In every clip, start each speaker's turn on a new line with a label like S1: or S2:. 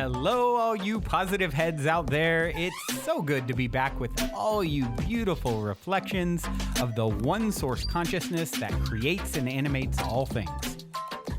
S1: Hello, all you positive heads out there. It's so good to be back with all you beautiful reflections of the one source consciousness that creates and animates all things.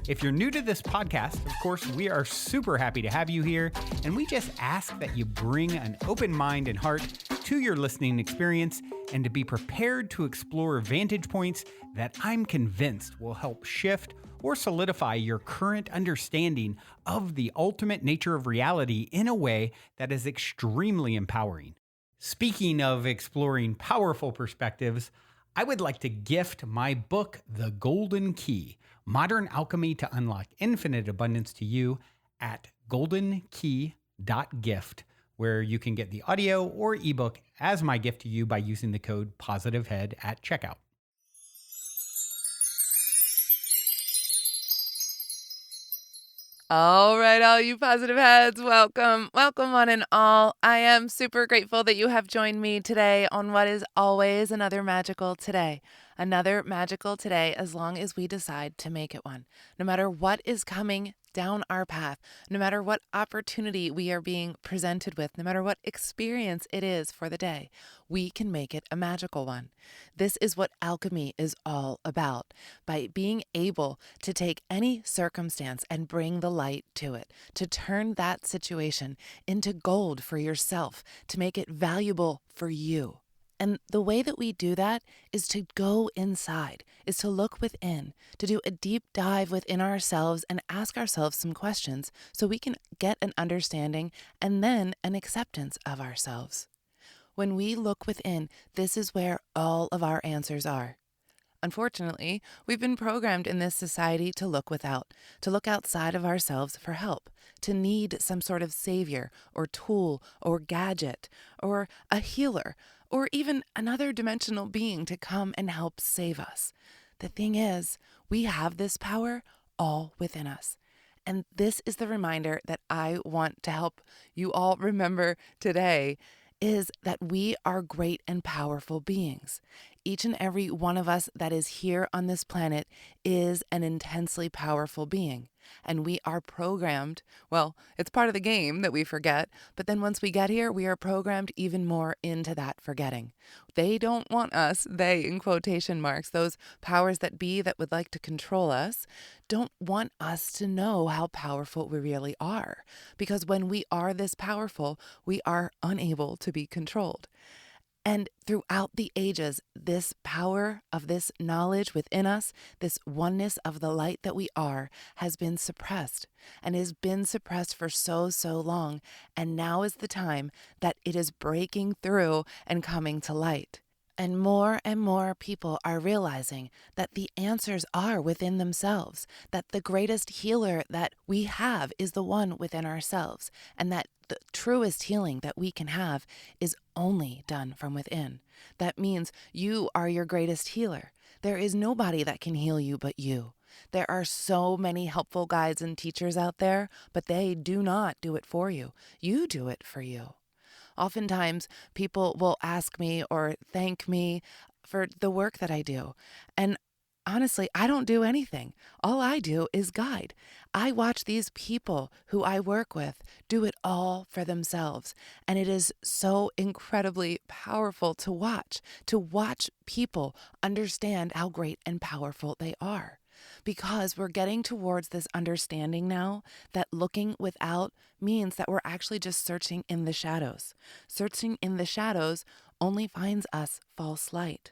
S1: If you're new to this podcast, of course, we are super happy to have you here, and we just ask that you bring an open mind and heart to your listening experience and to be prepared to explore vantage points that I'm convinced will help shift or solidify your current understanding of the ultimate nature of reality in a way that is extremely empowering. Speaking of exploring powerful perspectives, I would like to gift my book, The Golden Key, Modern Alchemy to Unlock Infinite Abundance to you at goldenkey.gift, where you can get the audio or ebook as my gift to you by using the code POSITIVEHEAD at checkout.
S2: All right, all you positive heads, welcome one and all. I am super grateful that you have joined me today on what is always another magical today. Another magical today as long as we decide to make it one. No matter what is coming down our path, no matter what opportunity we are being presented with, no matter what experience it is for the day, we can make it a magical one. This is what alchemy is all about. By being able to take any circumstance and bring the light to it, to turn that situation into gold for yourself, to make it valuable for you. And the way that we do that is to go inside, is to look within, to do a deep dive within ourselves and ask ourselves some questions so we can get an understanding and then an acceptance of ourselves. When we look within, this is where all of our answers are. Unfortunately, we've been programmed in this society to look without, to look outside of ourselves for help, to need some sort of savior or tool or gadget or a healer or even another dimensional being to come and help save us. The thing is, we have this power all within us. And this is the reminder that I want to help you all remember today, is that we are great and powerful beings. Each and every one of us that is here on this planet is an intensely powerful being. And we are programmed, well, it's part of the game that we forget, but then once we get here, we are programmed even more into that forgetting. They don't want us, they in quotation marks, those powers that be that would like to control us, don't want us to know how powerful we really are. Because when we are this powerful, we are unable to be controlled. And throughout the ages, this power of this knowledge within us, this oneness of the light that we are, has been suppressed and has been suppressed for so long. And now is the time that it is breaking through and coming to light. And more people are realizing that the answers are within themselves, that the greatest healer that we have is the one within ourselves, and that the truest healing that we can have is only done from within. That means you are your greatest healer. There is nobody that can heal you but you. There are so many helpful guides and teachers out there, but they do not do it for you. You do it for you. Oftentimes, people will ask me or thank me for the work that I do. And honestly, I don't do anything. All I do is guide. I watch these people who I work with do it all for themselves. And it is so incredibly powerful to watch people understand how great and powerful they are. Because we're getting towards this understanding now that looking without means that we're actually just searching in the shadows. Searching in the shadows only finds us false light.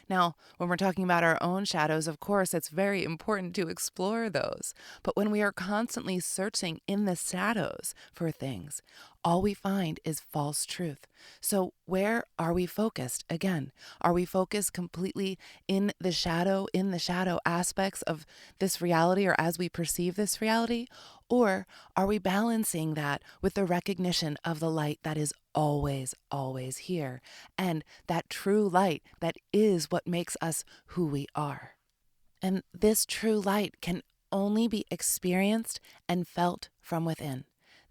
S2: Now, when we're talking about our own shadows, of course, it's very important to explore those. But when we are constantly searching in the shadows for things, all we find is false truth. So where are we focused? Again, are we focused completely in the shadow aspects of this reality or as we perceive this reality? Or are we balancing that with the recognition of the light that is always here, and that true light that is what makes us who we are? And this true light can only be experienced and felt from within.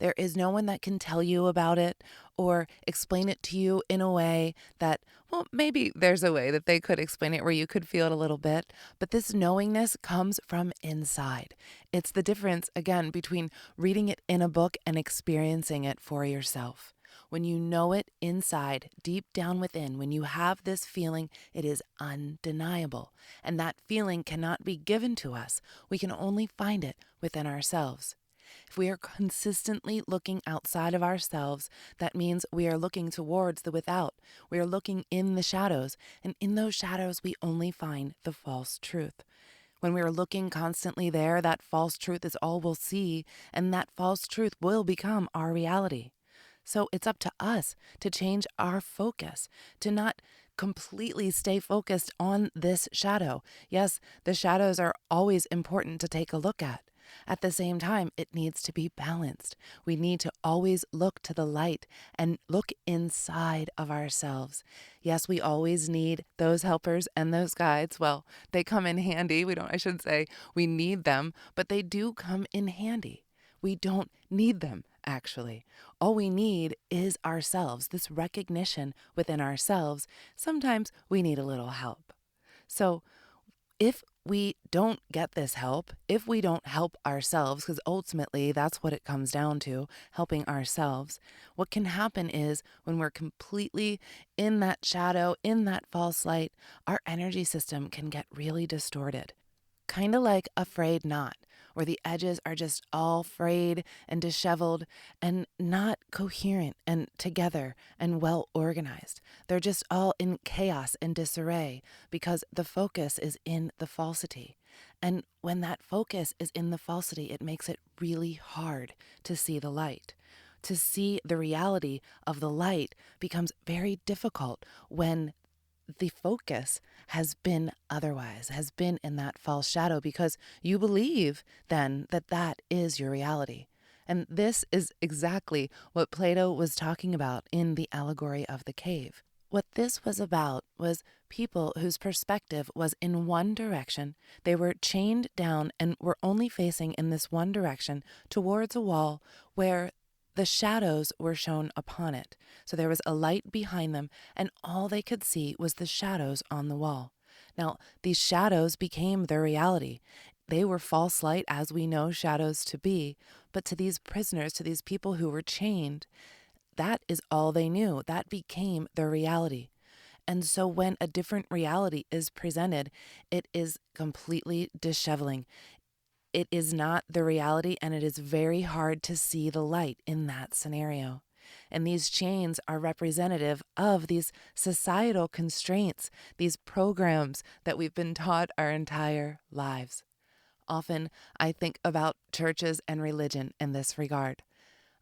S2: There is no one that can tell you about it or explain it to you in a way that, well, maybe there's a way that they could explain it where you could feel it a little bit, but this knowingness comes from inside. It's the difference, again, between reading it in a book and experiencing it for yourself. When you know it inside, deep down within, when you have this feeling, it is undeniable. And that feeling cannot be given to us. We can only find it within ourselves. If we are consistently looking outside of ourselves, that means we are looking towards the without. We are looking in the shadows, and in those shadows, we only find the false truth. When we are looking constantly there, that false truth is all we'll see, and that false truth will become our reality. So it's up to us to change our focus, to not completely stay focused on this shadow. Yes, the shadows are always important to take a look at. At the same time, it needs to be balanced. We need to always look to the light and look inside of ourselves. Yes, we always need those helpers and those guides. Well, they come in handy. I shouldn't say we need them, but they do come in handy. We don't need them, actually. All we need is ourselves, this recognition within ourselves. Sometimes we need a little help. So if we don't get this help, if we don't help ourselves, because ultimately that's what it comes down to, helping ourselves, what can happen is when we're completely in that shadow, in that false light, our energy system can get really distorted. Kind of like a frayed knot, where the edges are just all frayed and disheveled and not coherent and together and well organized. They're just all in chaos and disarray because the focus is in the falsity. And when that focus is in the falsity, it makes it really hard to see the light. To see the reality of the light becomes very difficult when the focus has been otherwise, has been in that false shadow, because you believe then that that is your reality. And this is exactly what Plato was talking about in the allegory of the cave. What this was about was people whose perspective was in one direction. They were chained down and were only facing in this one direction towards a wall where the shadows were shown upon it. So there was a light behind them, and all they could see was the shadows on the wall. Now, these shadows became their reality. They were false light, as we know shadows to be, but to these prisoners, to these people who were chained, that is all they knew. That became their reality. And so when a different reality is presented, it is completely disheveling. It is not the reality, and it is very hard to see the light in that scenario. And these chains are representative of these societal constraints, these programs that we've been taught our entire lives. Often I think about churches and religion in this regard.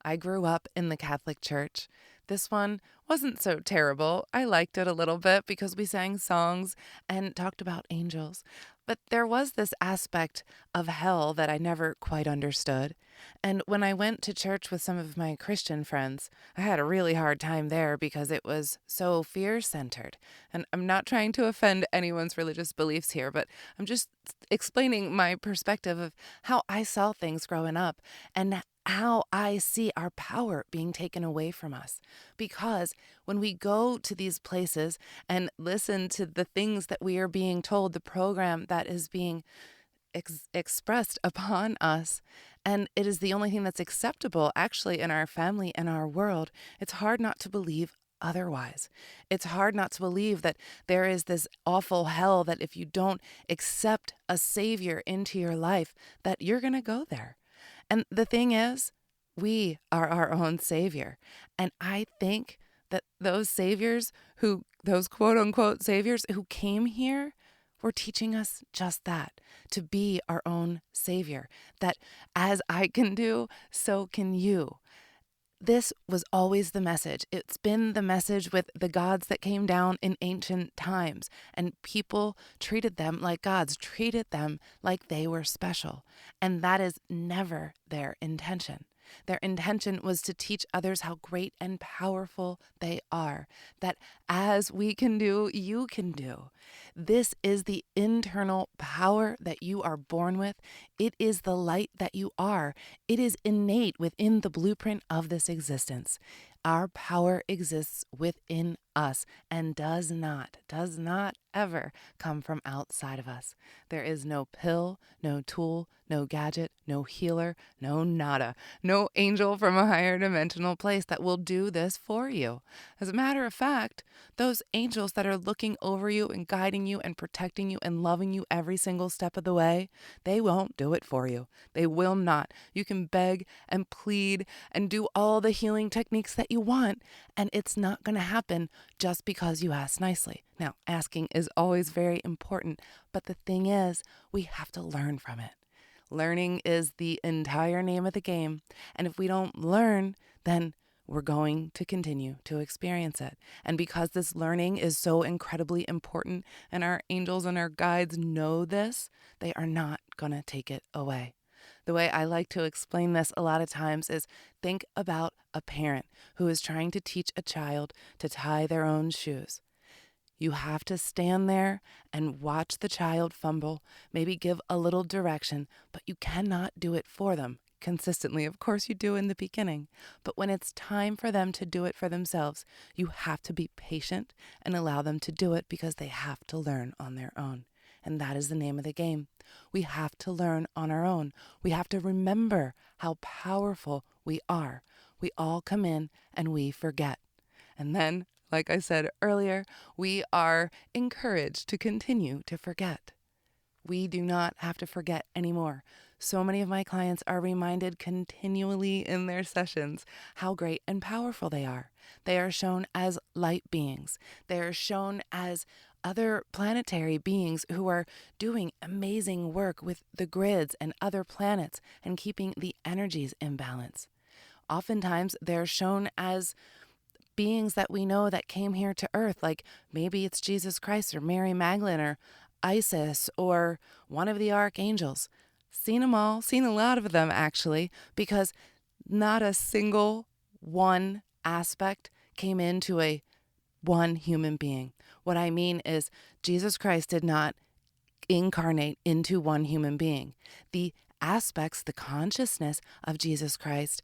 S2: I grew up in the Catholic Church. This one wasn't so terrible. I liked it a little bit because we sang songs and talked about angels. But there was this aspect of hell that I never quite understood. And when I went to church with some of my Christian friends, I had a really hard time there because it was so fear-centered. And I'm not trying to offend anyone's religious beliefs here, but I'm just explaining my perspective of how I saw things growing up and how I see our power being taken away from us. Because when we go to these places and listen to the things that we are being told, the program that is being expressed upon us, and it is the only thing that's acceptable actually in our family and our world, it's hard not to believe otherwise. It's hard not to believe that there is this awful hell, that if you don't accept a savior into your life, that you're going to go there. And the thing is, we are our own savior. And I think that those saviors those quote unquote saviors who came here were teaching us just that, to be our own savior. That as I can do, so can you. This was always the message. It's been the message with the gods that came down in ancient times, and people treated them like gods, treated them like they were special. And that is never their intention. Their intention was to teach others how great and powerful they are, that as we can do, you can do. This is the internal power that you are born with. It is the light that you are. It is innate within the blueprint of this existence. Our power exists within us and does not ever come from outside of us. There is no pill, no tool, no gadget, no healer, no nada, no angel from a higher dimensional place that will do this for you. As a matter of fact, those angels that are looking over you and guiding you and protecting you and loving you every single step of the way, they won't do it for you. They will not. You can beg and plead and do all the healing techniques that you want, and it's not going to happen just because you ask nicely. Now, asking is always very important, but the thing is, we have to learn from it. Learning is the entire name of the game, and if we don't learn, then we're going to continue to experience it. And because this learning is so incredibly important, and our angels and our guides know this, they are not going to take it away. The way I like to explain this a lot of times is think about a parent who is trying to teach a child to tie their own shoes. You have to stand there and watch the child fumble, maybe give a little direction, but you cannot do it for them consistently. Of course you do in the beginning, but when it's time for them to do it for themselves, you have to be patient and allow them to do it because they have to learn on their own. And that is the name of the game. We have to learn on our own. We have to remember how powerful we are. We all come in and we forget. And then, like I said earlier, we are encouraged to continue to forget. We do not have to forget anymore. So many of my clients are reminded continually in their sessions how great and powerful they are. They are shown as light beings. They are shown as other planetary beings who are doing amazing work with the grids and other planets and keeping the energies in balance. Oftentimes, they're shown as beings that we know that came here to Earth, like maybe it's Jesus Christ or Mary Magdalene or Isis or one of the archangels. Seen them all, seen a lot of them actually, because not a single one aspect came into a one human being. What I mean is Jesus Christ did not incarnate into one human being. The aspects, the consciousness of Jesus Christ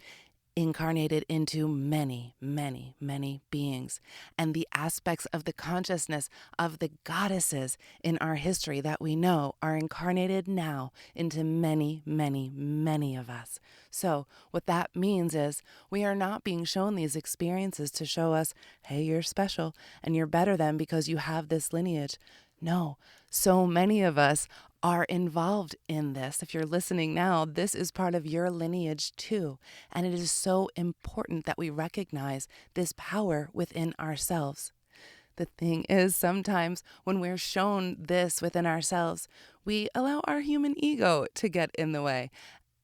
S2: incarnated into many, many, many beings. And the aspects of the consciousness of the goddesses in our history that we know are incarnated now into many, many, many of us. So what that means is we are not being shown these experiences to show us, hey, you're special and you're better than because you have this lineage. No, so many of us are involved in this. If you're listening now, this is part of your lineage too. And it is so important that we recognize this power within ourselves. The thing is, sometimes when we're shown this within ourselves, we allow our human ego to get in the way.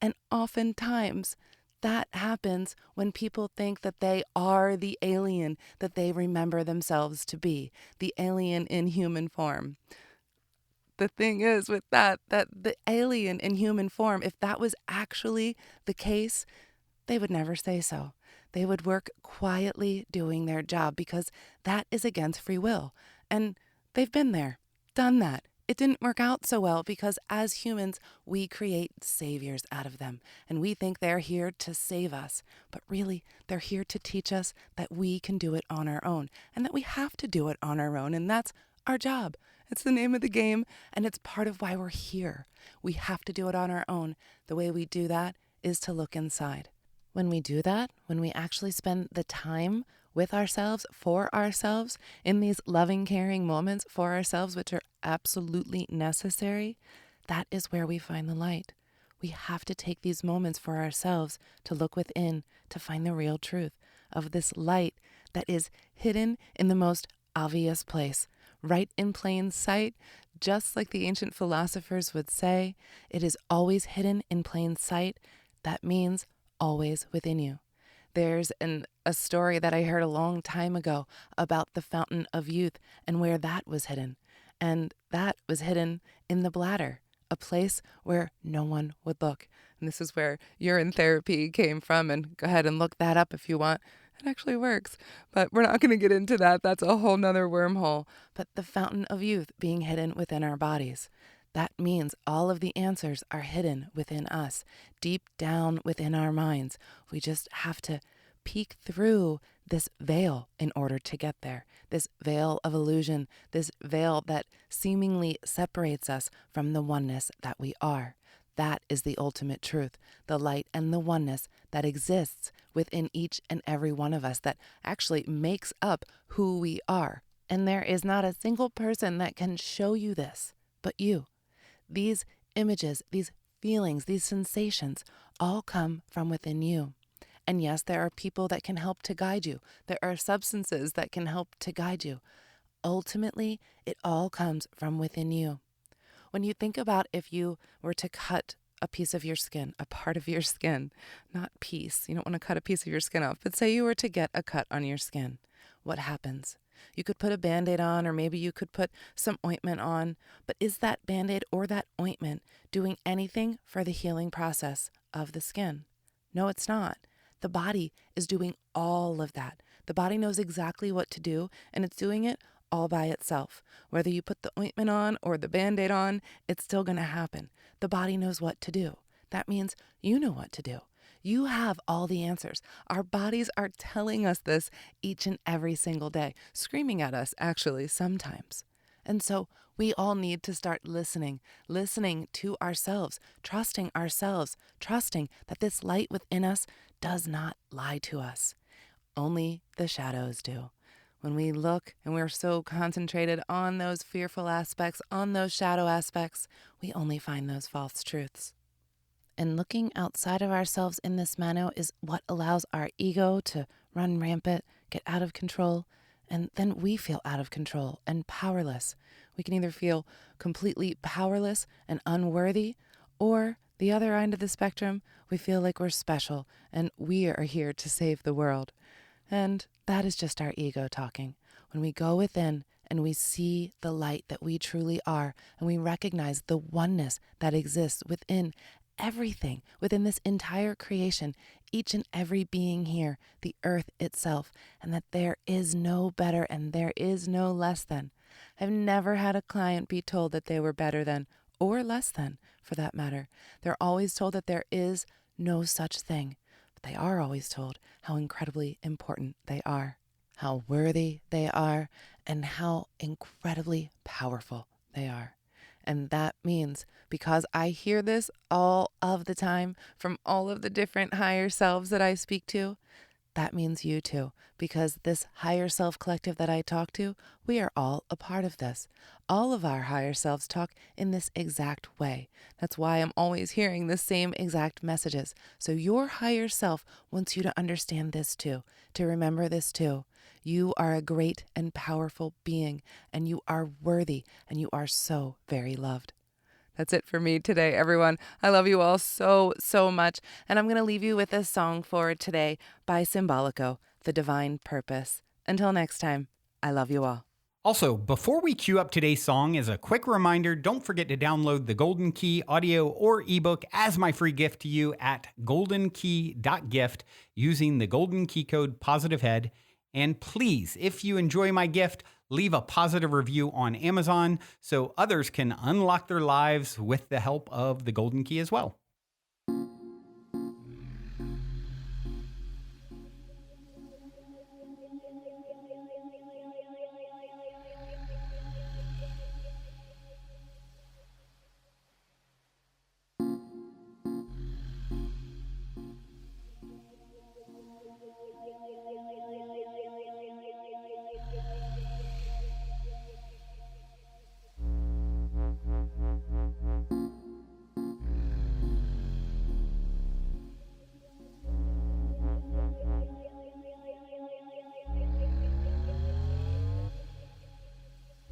S2: And oftentimes that happens when people think that they are the alien that they remember themselves to be, the alien in human form. The thing is with that the alien in human form, if that was actually the case, they would never say so. They would work quietly doing their job because that is against free will. And they've been there, done that. It didn't work out so well because as humans, we create saviors out of them. And we think they're here to save us. But really, they're here to teach us that we can do it on our own and that we have to do it on our own. And that's our job. It's the name of the game, and it's part of why we're here. We have to do it on our own. The way we do that is to look inside. When we do that, when we actually spend the time with ourselves, for ourselves, in these loving, caring moments for ourselves, which are absolutely necessary, that is where we find the light. We have to take these moments for ourselves to look within, to find the real truth of this light that is hidden in the most obvious place. Right in plain sight, just like the ancient philosophers would say, it is always hidden in plain sight. That means always within you. There's a story that I heard a long time ago about the fountain of youth and where that was hidden. And that was hidden in the bladder a place where no one would look. And this is where urine therapy came from. And go ahead and look that up if you want. It actually works. But we're not going to get into that. That's a whole nother wormhole. But the fountain of youth being hidden within our bodies. That means all of the answers are hidden within us, deep down within our minds. We just have to peek through this veil in order to get there. This veil of illusion, this veil that seemingly separates us from the oneness that we are. That is the ultimate truth, the light and the oneness that exists within each and every one of us that actually makes up who we are. And there is not a single person that can show you this but you. These images, these feelings, these sensations all come from within you. And yes, there are people that can help to guide you. There are substances that can help to guide you. Ultimately, it all comes from within you. When you think about if you were to cut a piece of your skin, a part of your skin, not piece, you don't want to cut a piece of your skin off, but say you were to get a cut on your skin, what happens? You could put a Band-Aid on, or maybe you could put some ointment on, but is that Band-Aid or that ointment doing anything for the healing process of the skin? No, it's not. The body is doing all of that. The body knows exactly what to do, and it's doing it all by itself. Whether you put the ointment on or the Band-Aid on, it's still going to happen. The body knows what to do. That means you know what to do. You have all the answers. Our bodies are telling us this each and every single day, screaming at us, actually, sometimes. And so we all need to start listening to ourselves, trusting that this light within us does not lie to us. Only the shadows do. When we look and we're so concentrated on those fearful aspects, on those shadow aspects, we only find those false truths. And looking outside of ourselves in this manner is what allows our ego to run rampant, get out of control, and then we feel out of control and powerless. We can either feel completely powerless and unworthy, or the other end of the spectrum, we feel like we're special and we are here to save the world. And that is just our ego talking. When we go within and we see the light that we truly are, and we recognize the oneness that exists within everything, within this entire creation, each and every being here, the earth itself, and that there is no better and there is no less than. I've never had a client be told that they were better than, or less than, for that matter. They're always told that there is no such thing, but they are always told how incredibly important they are, how worthy they are, and how incredibly powerful they are. And that means, because I hear this all of the time from all of the different higher selves that I speak to, that means you too, because this higher self collective that I talk to, we are all a part of this. All of our higher selves talk in this exact way. That's why I'm always hearing the same exact messages. So your higher self wants you to understand this too, to remember this too. You are a great and powerful being, and you are worthy, and you are so very loved. That's it for me today, everyone. I love you all so, so much. And I'm going to leave you with a song for today by Symbolico, The Divine Purpose. Until next time, I love you all.
S1: Also, before we cue up today's song, as a quick reminder, don't forget to download the Golden Key audio or ebook as my free gift to you at goldenkey.gift using the Golden Key code POSITIVEHEAD. And please, if you enjoy my gift, leave a positive review on Amazon so others can unlock their lives with the help of the Golden Key as well.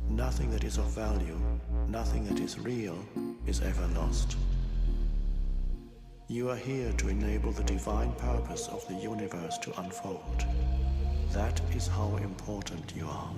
S3: Nothing that is of value, nothing that is real, is ever lost. You are here to enable the divine purpose of the universe to unfold. That is how important you are.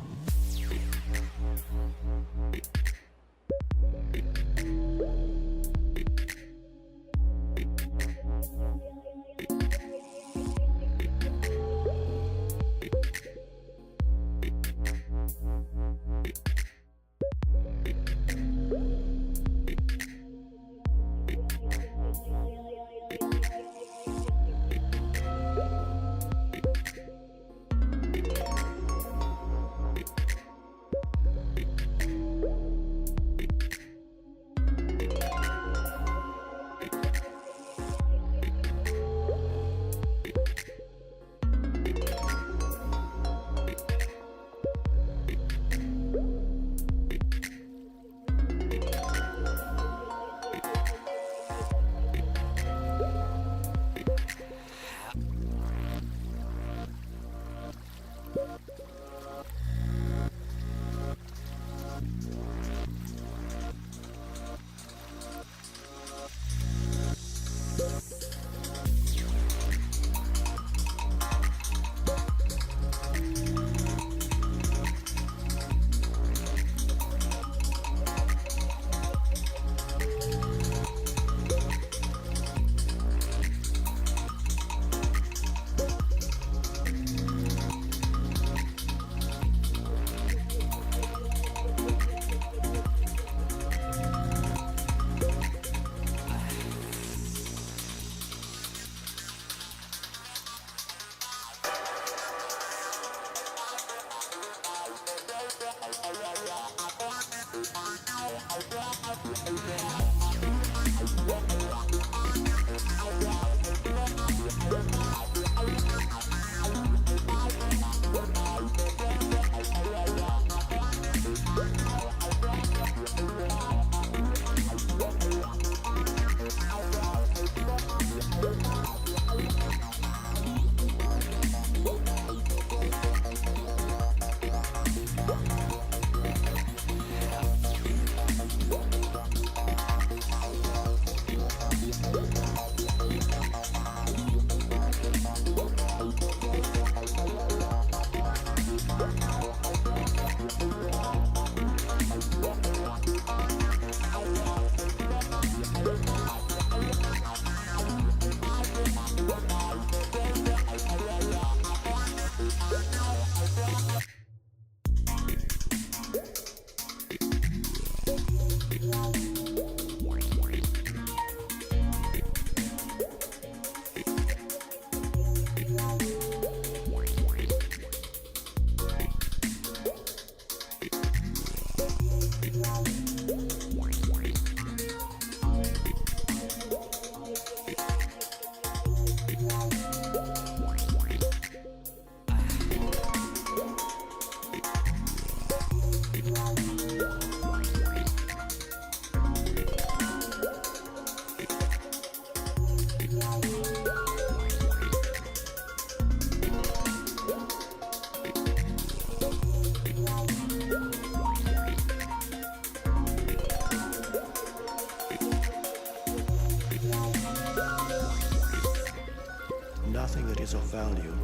S3: Nothing that is of value,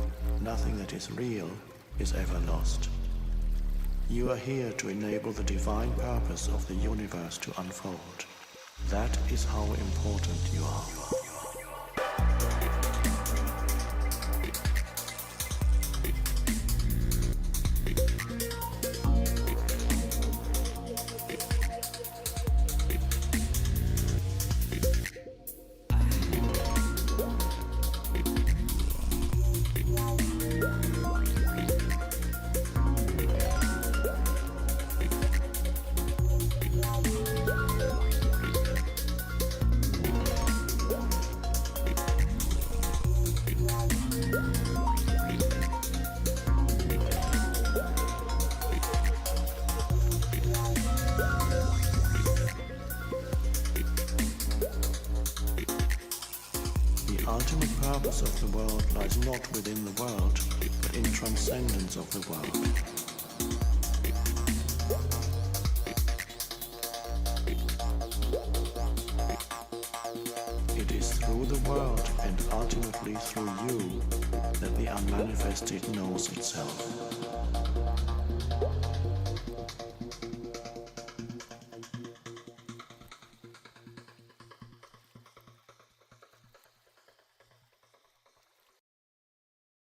S3: nothing that is real, is ever lost. You are here to enable the divine purpose of the universe to unfold. That is how important you are. The ultimate purpose of the world lies not within the world, but in transcendence of the world. It is through the world and ultimately through you that the unmanifested knows itself.